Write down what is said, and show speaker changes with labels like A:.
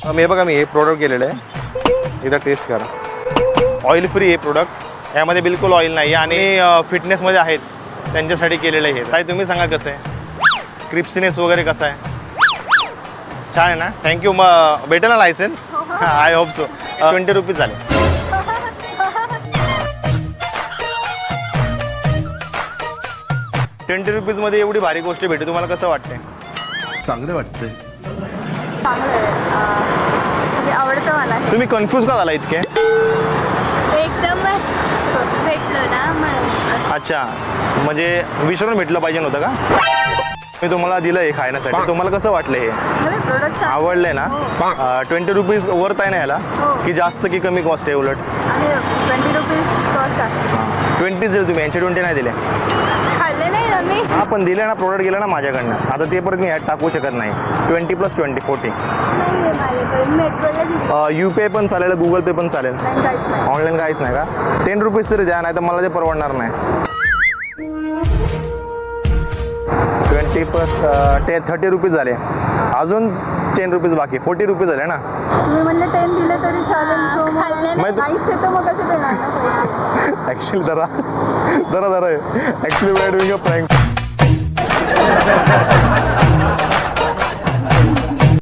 A: मी बघा मी हे प्रोडक्ट केलेलं आहे, एकदा टेस्ट करा. ऑइल फ्री हे प्रोडक्ट, यामध्ये बिलकुल ऑइल नाही आणि फिटनेसमध्ये आहेत त्यांच्यासाठी केलेलं आहे. ताई तुम्ही सांगा कसं आहे, क्रिप्सीनेस वगैरे कसं आहे? छान आहे ना. थँक्यू. मग भेटेल ना licence? I hope so. 20 rupees झाले. 20 रुपीजमध्ये एवढी भारी गोष्ट भेटू, तुम्हाला कसं वाटते?
B: चांगलं वाटतंय.
C: आवडतं मला.
A: तुम्ही कन्फ्यूज का झाला इतके?
C: एकदम भेटलं ना म्हणून.
A: अच्छा, म्हणजे विसरून भेटलं पाहिजे नव्हतं का? मी तुम्हाला दिलं हे खाण्यासाठी, तुम्हाला कसं वाटलं हे?
C: मला प्रोडक्ट
A: आवडलंय ना? 20 रुपीज वर्थ आहे ना याला, की जास्त की कमी कॉस्ट आहे उलट?
C: आहे. 20 रुपीज कॉस्ट आहे.
A: 20 दिले तुम्ही, यांचे 20 नाही दिले.
C: खाल्ले नाही ना मी.
A: हा पण दिले ना, प्रोडक्ट गेलं ना माझ्याकडनं, आता ते परत मी ह्यात टाकू शकत नाही. 20 + 20 40.
C: नाही आहे माझ्याकडे. मेट्रोला दिली.
A: UPI पण चालेल, गुगल पे पण चालेल.
C: नाही काहीच नाही.
A: ऑनलाईन काहीच नाही का? 10 रुपीज तरी द्या, नाही तर मला ते परवडणार नाही. 20 + 30 रुपीज झाले, अजून 10 रुपीज बाकी, 40 रुपीज झाले ना.
C: तुम्ही म्हणले 10 दिले तरी चालेल. खाल्ले
A: नाही.
C: नाहीच येतं मग कसं देणार ना?
A: ॲक्च्युली जरा actually we are doing a prank.